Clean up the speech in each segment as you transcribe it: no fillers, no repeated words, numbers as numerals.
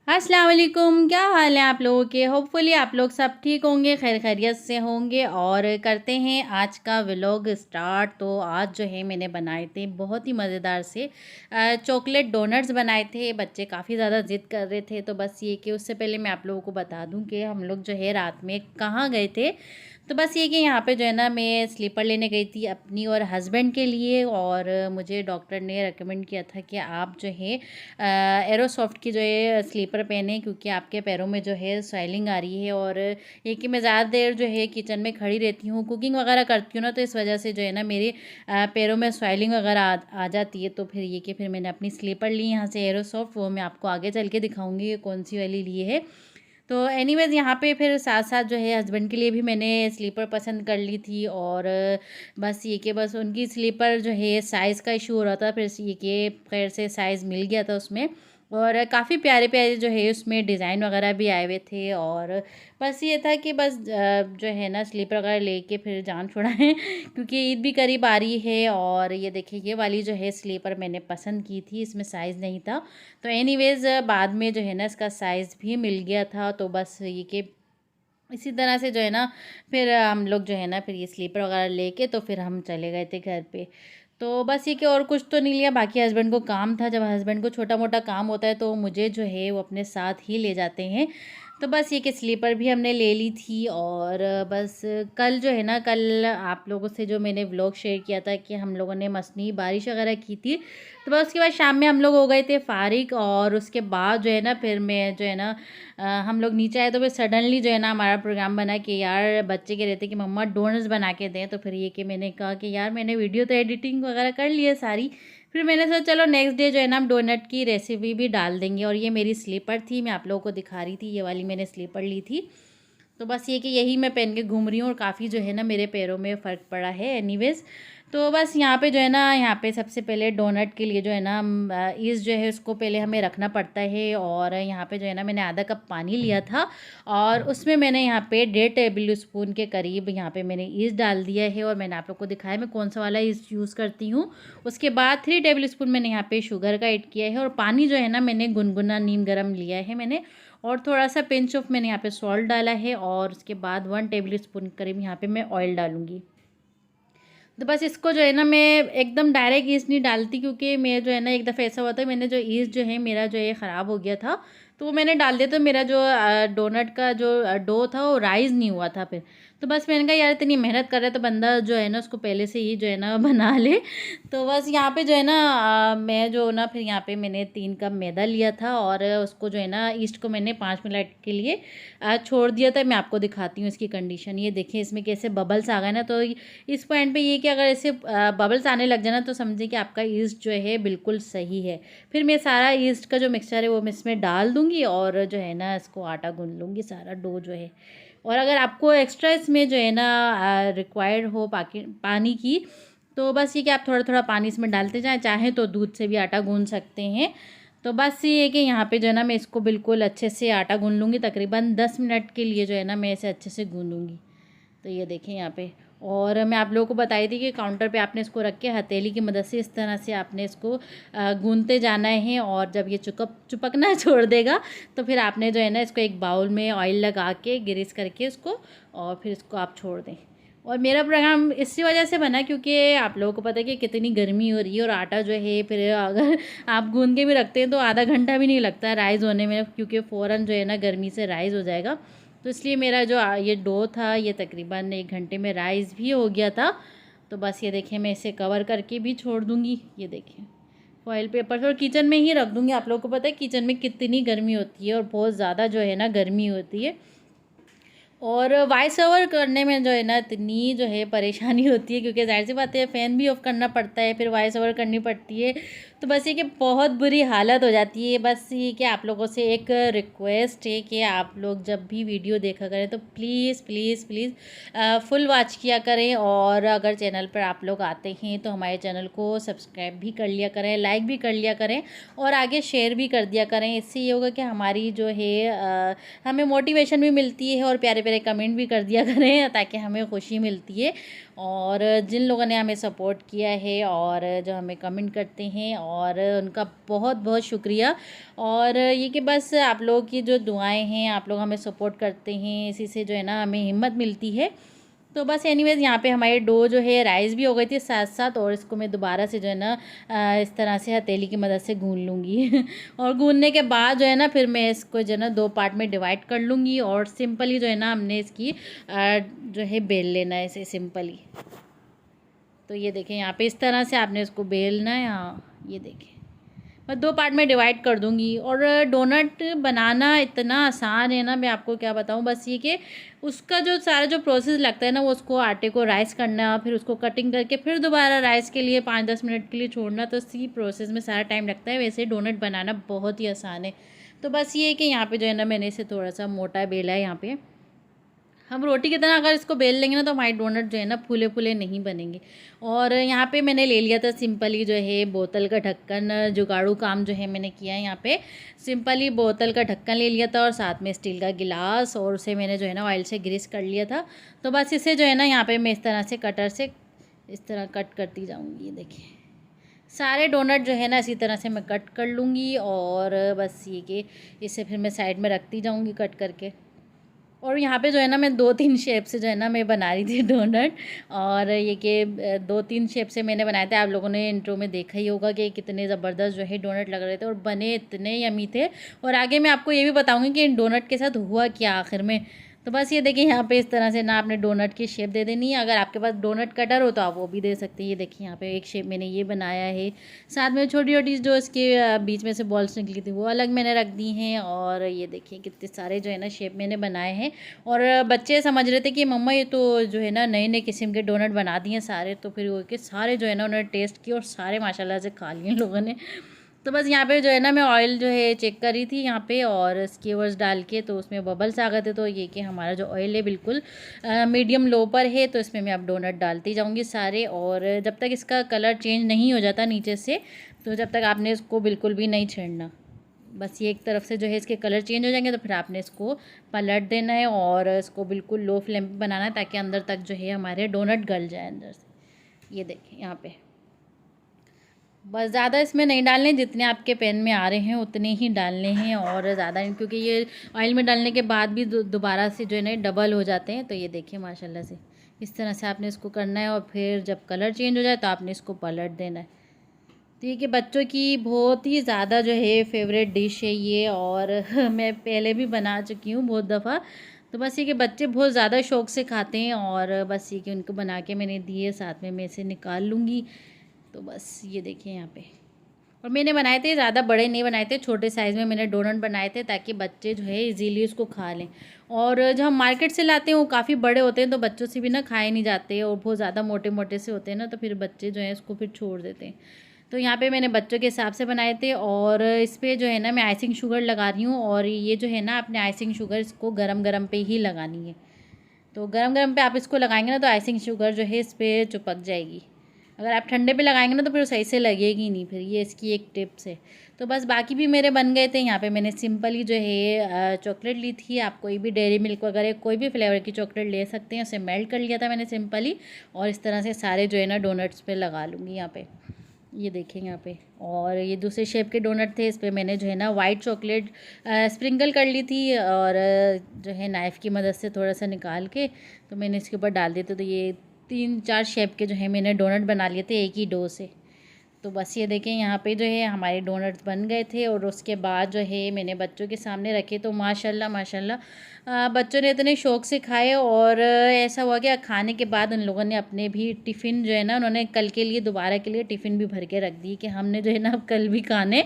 अस्सलाम वालेकुम, क्या हाल है आप लोगों के। होपफुली आप लोग सब ठीक होंगे, खैर खैरियत से होंगे। और करते हैं आज का व्लॉग स्टार्ट। तो आज जो है मैंने बनाए थे बहुत ही मज़ेदार से चॉकलेट डोनट्स बनाए थे। बच्चे काफ़ी ज़्यादा ज़िद कर रहे थे, तो बस ये कि उससे पहले मैं आप लोगों को बता दूं कि हम लोग जो है रात में कहाँ गए थे। तो बस ये कि यहाँ पे जो है ना मैं स्लीपर लेने गई थी अपनी और हस्बैंड के लिए। और मुझे डॉक्टर ने रेकमेंड किया था कि आप जो है एरोसॉफ्ट की जो है स्लीपर पहने, क्योंकि आपके पैरों में जो है स्वेलिंग आ रही है। और ये कि मैं ज़्यादा देर जो है किचन में खड़ी रहती हूँ, कुकिंग वगैरह करती हूँ ना, तो इस वजह से जो है ना मेरे पैरों में स्वेलिंग वगैरह आ जाती है। तो फिर ये कि फिर मैंने अपनी स्लीपर ली यहाँ से एरोसॉफ्ट, वो मैं आपको आगे चल के दिखाऊंगी ये कौन सी वाली ली है। तो एनीवेज़ यहाँ पे फिर साथ साथ जो है हस्बैंड के लिए भी मैंने स्लीपर पसंद कर ली थी। और बस ये कि बस उनकी स्लीपर जो है साइज़ का इशू हो रहा था, फिर ये कि खैर से साइज़ मिल गया था उसमें। और काफ़ी प्यारे प्यारे जो है उसमें डिज़ाइन वगैरह भी आए हुए थे। और बस ये था कि बस जो है ना स्लीपर वगैरह लेके फिर जान छुड़ाएं क्योंकि ईद भी करीब आ रही है। और ये देखिए ये वाली जो है स्लीपर मैंने पसंद की थी, इसमें साइज़ नहीं था। तो एनीवेज़ बाद में जो है ना इसका साइज़ भी मिल गया था। तो बस ये कि इसी तरह से जो है ना फिर हम लोग जो है ना फिर ये स्लीपर वगैरह लेके तो फिर हम चले गए थे घर पे। तो बस ये कि और कुछ तो नहीं लिया, बाकी हस्बैंड को काम था। जब हस्बैंड को छोटा मोटा काम होता है तो मुझे जो है वो अपने साथ ही ले जाते हैं। तो बस ये कि स्लीपर भी हमने ले ली थी। और बस कल जो है ना, कल आप लोगों से जो मैंने व्लॉग शेयर किया था कि हम लोगों ने मसनी बारिश वगैरह की थी, तो बस उसके बाद शाम में हम लोग हो गए थे फारिग। और उसके बाद जो है ना फिर मैं जो है ना हम लोग नीचे आए, तो फिर सडनली जो है ना हमारा प्रोग्राम बना कि यार बच्चे कह रहे थे कि मम्मा डोनट्स बना के दें। तो फिर ये कि मैंने कहा कि यार मैंने वीडियो तो एडिटिंग वगैरह कर ली है सारी, फिर मैंने सोचा चलो नेक्स्ट डे जो है ना हम डोनट की रेसिपी भी डाल देंगे। और ये मेरी स्लीपर थी, मैं आप लोगों को दिखा रही थी, ये वाली मैंने स्लीपर ली थी। तो बस ये कि यही मैं पहन के घूम रही हूँ और काफ़ी जो है ना मेरे पैरों में फ़र्क पड़ा है। एनीवेज़ तो बस यहाँ पे जो है ना, यहाँ पे सबसे पहले डोनट के लिए जो है ना ईस्ट जो है उसको पहले हमें रखना पड़ता है। और यहाँ पे जो है ना मैंने आधा कप पानी लिया था और उसमें मैंने यहाँ पे 1.5 टेबल स्पून के करीब यहाँ पे मैंने ईस्ट डाल दिया है। और मैंने आप लोग को दिखाया मैं कौन सा वाला ईस्ट यूज़ करती हूँ। उसके बाद 3 टेबल स्पून मैंने यहाँ पे शुगर का ऐड किया है। और पानी जो है ना मैंने गुनगुना नीम गर्म लिया है मैंने। और थोड़ा सा पिंच ऑफ मैंने यहाँ पे सॉल्ट डाला है। और उसके बाद 1 टेबल स्पून करीब यहाँ पे मैं ऑयल डालूँगी। तो बस इसको जो है ना मैं एकदम डायरेक्ट ईस्ट नहीं डालती, क्योंकि मैं जो है ना एक दफ़ा ऐसा हुआ था, मैंने जो ईस्ट जो है मेरा जो है ख़राब हो गया था, तो वो मैंने डाल दिया तो मेरा जो डोनट का जो डो था वो राइज़ नहीं हुआ था फिर। तो बस मैंने कहा यार इतनी मेहनत कर रहा है तो बंदा जो है ना उसको पहले से ही जो है ना बना ले। तो बस यहाँ पे जो है ना मैं जो ना फिर यहाँ पे मैंने 3 कप मैदा लिया था और उसको जो है ना ईस्ट को मैंने 5 मिनट के लिए छोड़ दिया था। मैं आपको दिखाती हूँ इसकी कंडीशन। ये देखिए इसमें कैसे बबल्स आ गए ना, तो इस पॉइंट पे ये कि अगर ऐसे बबल्स आने लग जाए ना तो समझिए कि आपका ईस्ट जो है बिल्कुल सही है। फिर मैं सारा ईस्ट का जो मिक्सचर है वो मैं इसमें डाल दूँगी और जो है ना इसको आटा गूँध लूँगी सारा डो जो है। और अगर आपको एक्स्ट्रा इसमें जो है ना रिक्वायर्ड हो पानी की, तो बस ये कि आप थोड़ा थोड़ा पानी इसमें डालते जाएँ, चाहें तो दूध से भी आटा गूँध सकते हैं। तो बस ये है कि यहाँ पे जो है ना मैं इसको बिल्कुल अच्छे से आटा गूँध लूँगी, तकरीबन 10 मिनट के लिए जो है ना मैं इसे अच्छे से गूँधूँगी। तो ये देखें यहाँ पे। और मैं आप लोगों को बताई थी कि काउंटर पे आपने इसको रख के हथेली की मदद से इस तरह से आपने इसको गूंदते जाना है। और जब ये चुपकना छोड़ देगा तो फिर आपने जो है ना इसको एक बाउल में ऑयल लगा के ग्रीस करके उसको, और फिर इसको आप छोड़ दें। और मेरा प्रोग्राम इसी वजह से बना क्योंकि आप लोगों को पता है कि कितनी गर्मी हो रही है और आटा जो है फिर अगर आप गूंद के भी रखते हैं तो आधा घंटा भी नहीं लगता राइज़ होने में, क्योंकि फ़ौरन जो है ना गर्मी से राइज़ हो जाएगा। तो इसलिए मेरा जो ये डो था ये तकरीबन 1 घंटे में राइज़ भी हो गया था। तो बस ये देखिए मैं इसे कवर करके भी छोड़ दूँगी। ये देखिए फॉइल पेपर से और किचन में ही रख दूँगी। आप लोगों को पता है किचन में कितनी गर्मी होती है और बहुत ज़्यादा जो है ना गर्मी होती है। और वॉइस ओवर करने में जो है ना इतनी जो है परेशानी होती है, क्योंकि ज़ाहिर सी बात है फ़ैन भी ऑफ़ करना पड़ता है, फिर वॉइस ओवर करनी पड़ती है। तो बस ये कि बहुत बुरी हालत हो जाती है। बस ये कि आप लोगों से एक रिक्वेस्ट है कि आप लोग जब भी वीडियो देखा करें तो please please please full watch किया करें। और अगर चैनल पर आप लोग आते हैं तो हमारे चैनल को सब्सक्राइब भी कर लिया करें, लाइक भी कर लिया करें और आगे शेयर भी कर दिया करें। इससे ये होगा कि हमारी जो है हमें मोटिवेशन भी मिलती है और प्यारे प्यारे कमेंट भी कर दिया करें ताकि हमें खुशी मिलती है। और जिन लोगों ने हमें सपोर्ट किया है और जो हमें कमेंट करते हैं और उनका बहुत बहुत शुक्रिया। और ये कि बस आप लोगों की जो दुआएं हैं, आप लोग हमें सपोर्ट करते हैं, इसी से जो है ना हमें हिम्मत मिलती है। तो बस एनीवेज़ यहाँ पे हमारी डो जो है राइस भी हो गई थी साथ साथ, और इसको मैं दोबारा से जो है ना इस तरह से हथेली की मदद से गूंद लूँगी और गूंदने के बाद जो है ना फिर मैं इसको जो है ना 2 पार्ट में डिवाइड कर लूँगी, और सिंपली जो है ना हमने इसकी जो है बेल लेना है इसे सिंपली। तो ये देखें यहाँ पे इस तरह से आपने इसको बेलना है। हाँ ये देखें, मैं 2 पार्ट में डिवाइड कर दूँगी। और डोनट बनाना इतना आसान है ना, मैं आपको क्या बताऊँ, बस ये कि उसका जो सारा जो प्रोसेस लगता है ना, वो उसको आटे को राइस करना, फिर उसको कटिंग करके फिर दोबारा राइस के लिए 5-10 मिनट के लिए छोड़ना, तो इसी प्रोसेस में सारा टाइम लगता है। वैसे डोनट बनाना बहुत ही आसान है। तो बस ये है कि यहाँ पे जो है ना मैंने इसे थोड़ा सा मोटा बेला है। यहाँ पे हम रोटी की तरह अगर इसको बेल लेंगे ना तो हमारे डोनट जो है ना फूले फूले नहीं बनेंगे। और यहाँ पे मैंने ले लिया था सिंपली जो है बोतल का ढक्कन, जुगाड़ू काम जो है मैंने किया है यहाँ पे। सिंपली बोतल का ढक्कन ले लिया था और साथ में स्टील का गिलास, और उसे मैंने जो है ना ऑयल से ग्रीस कर लिया था। तो बस इसे जो है ना यहाँ पे मैं इस तरह से कटर से इस तरह कट करती जाऊँगी। ये देखिए सारे डोनट जो है ना इसी तरह से मैं कट कर लूँगी, और बस ये कि इसे फिर मैं साइड में रखती जाऊँगी कट करके। और यहाँ पे जो है ना मैं 2-3 शेप से जो है ना मैं बना रही थी डोनट, और ये कि 2-3 शेप से मैंने बनाए थे। आप लोगों ने इंट्रो में देखा ही होगा कि कितने ज़बरदस्त जो है डोनट लग रहे थे और बने इतने यमी थे। और आगे मैं आपको ये भी बताऊँगी कि इन डोनट के साथ हुआ क्या आखिर में। तो बस ये देखिए यहाँ पे इस तरह से ना आपने डोनट की शेप दे देनी है। अगर आपके पास डोनट कटर हो तो आप वो भी दे सकते हैं। ये देखिए यहाँ पे एक शेप मैंने ये बनाया है, साथ में छोटी छोटी जो इसके बीच में से बॉल्स निकली थी वो अलग मैंने रख दी हैं। और ये देखिए कितने सारे जो है ना शेप मैंने बनाए हैं। और बच्चे समझ रहे थे कि मम्मा ये तो जो है ना नए नए किस्म के डोनट बना दिए सारे। तो फिर वो के सारे जो है ना उन्होंने टेस्ट किए और सारे माशाल्लाह से खा लिए लोगों ने। तो बस यहाँ पे जो है ना मैं ऑयल जो है चेक करी थी यहाँ पे, और स्कीवर्स डाल के तो उसमें बबल्स आ गए थे। तो ये कि हमारा जो ऑयल है बिल्कुल मीडियम लो पर है। तो इसमें मैं अब डोनट डालती जाऊँगी सारे, और जब तक इसका कलर चेंज नहीं हो जाता नीचे से, तो जब तक आपने इसको बिल्कुल भी नहीं छेड़ना। बस ये एक तरफ से जो है इसके कलर चेंज हो जाएंगे तो फिर आपने इसको पलट देना है, और इसको बिल्कुल लो फ्लेम पे बनाना है ताकि अंदर तक जो है हमारे डोनट गल जाए अंदर से। ये देखें यहाँ पे बस ज़्यादा इसमें नहीं डालने, जितने आपके पैन में आ रहे हैं उतने ही डालने हैं, और ज़्यादा नहीं, क्योंकि ये ऑयल में डालने के बाद भी दोबारा से जो है ना डबल हो जाते हैं। तो ये देखिए माशाल्लाह से इस तरह से आपने इसको करना है, और फिर जब कलर चेंज हो जाए तो आपने इसको पलट देना है। तो ये कि बच्चों की बहुत ही ज़्यादा जो है फेवरेट डिश है ये, और मैं पहले भी बना चुकी हूँ बहुत दफ़ा। तो बस ये कि बच्चे बहुत ज़्यादा शौक़ से खाते हैं, और बस ये कि उनको बना के मैंने दिए, साथ में मैं इसे निकाल लूँगी। तो बस ये देखिए यहाँ पे, और मैंने बनाए थे ज़्यादा बड़े नहीं बनाए थे, छोटे साइज़ में मैंने डोनट बनाए थे ताकि बच्चे जो है इजीली उसको खा लें। और जो हम मार्केट से लाते हैं वो काफ़ी बड़े होते हैं तो बच्चों से भी ना खाए नहीं जाते, और बहुत ज़्यादा मोटे मोटे से होते हैं ना, तो फिर बच्चे जो है इसको फिर छोड़ देते हैं। तो यहाँ पे मैंने बच्चों के हिसाब से बनाए थे, और इस पर जो है ना मैं आइसिंग शुगर लगा रही हूँ। और ये जो है ना अपने आइसिंग शुगर इसको गरम गरम पे ही लगानी है। तो गरम गरम पे आप इसको लगाएंगे ना तो आइसिंग शुगर जो है इस पर चिपक जाएगी। अगर आप ठंडे पे लगाएंगे ना तो फिर सही से लगेगी नहीं, फिर ये इसकी एक टिप्स है। तो बस बाकी भी मेरे बन गए थे। यहाँ पे मैंने सिंपली जो है चॉकलेट ली थी, आप कोई भी डेयरी मिल्क वगैरह कोई भी फ्लेवर की चॉकलेट ले सकते हैं, उसे मेल्ट कर लिया था मैंने सिंपली, और इस तरह से सारे जो है ना डोनट्स पे लगा लूँगी यहाँ पे। ये देखें यहाँ पे, और ये दूसरे शेप के डोनट थे, इस पर मैंने जो है ना वाइट चॉकलेट स्प्रिंकल कर ली थी, और जो है नाइफ़ की मदद से थोड़ा सा निकाल के तो मैंने इसके ऊपर डाल दिए थे। तो ये 3-4 शेप के जो है मैंने डोनट बना लिए थे एक ही डो से। तो बस ये देखें यहाँ पे जो है हमारे डोनट्स बन गए थे, और उसके बाद जो है मैंने बच्चों के सामने रखे। तो माशाल्लाह माशाल्लाह बच्चों ने इतने शौक़ से खाए, और ऐसा हुआ कि खाने के बाद उन लोगों ने अपने भी टिफ़िन जो है ना उन्होंने कल के लिए दोबारा के लिए टिफ़िन भी भर के रख दी कि हमने जो है ना अब कल भी खाने।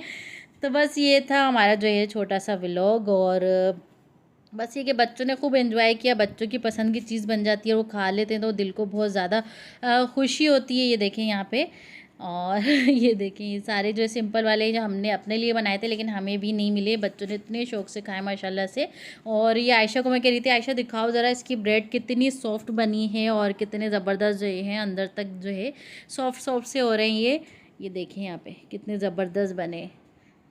तो बस ये था हमारा जो है छोटा सा व्लॉग, और बस ये कि बच्चों ने खूब एंजॉय किया, बच्चों की पसंद की चीज़ बन जाती है, वो खा लेते हैं तो दिल को बहुत ज़्यादा खुशी होती है। ये देखें यहाँ पे, और ये देखें ये सारे जो सिंपल वाले जो हमने अपने लिए बनाए थे लेकिन हमें भी नहीं मिले, बच्चों ने इतने शौक़ से खाए माशाल्लाह से। और ये आयशा को मैं कह रही थी, आयशा दिखाओ ज़रा इसकी ब्रेड कितनी सॉफ्ट बनी है, और कितने ज़बरदस्त जो है अंदर तक जो है सॉफ्ट सॉफ्ट से हो रहे हैं ये देखें यहाँ पे कितने ज़बरदस्त बने।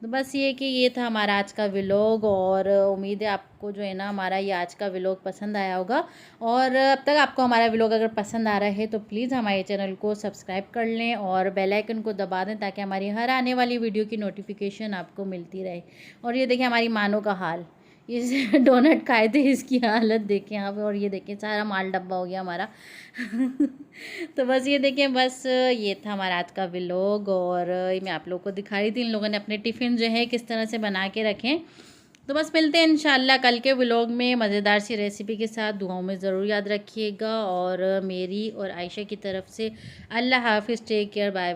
तो बस ये कि ये था हमारा आज का व्लॉग, और उम्मीद है आपको जो है ना हमारा ये आज का व्लॉग पसंद आया होगा। और अब तक आपको हमारा व्लॉग अगर पसंद आ रहा है तो प्लीज़ हमारे चैनल को सब्सक्राइब कर लें और बेल आइकन को दबा दें, ताकि हमारी हर आने वाली वीडियो की नोटिफिकेशन आपको मिलती रहे। और ये देखिए हमारी मानो का हाल, ये डोनट खाए थे, इसकी हालत देखें यहाँ पे। और ये देखें सारा माल डब्बा हो गया हमारा। तो बस ये देखें, बस ये था हमारा आज का व्लॉग, और मैं आप लोगों को दिखा रही थी इन लोगों ने अपने टिफ़िन जो है किस तरह से बना के रखें। तो बस मिलते हैं इंशाल्लाह कल के व्लॉग में मज़ेदार सी रेसिपी के साथ। दुआओं में ज़रूर याद रखिएगा, और मेरी और आयशा की तरफ से अल्लाह हाफ़िज़, टेक केयर, बाय।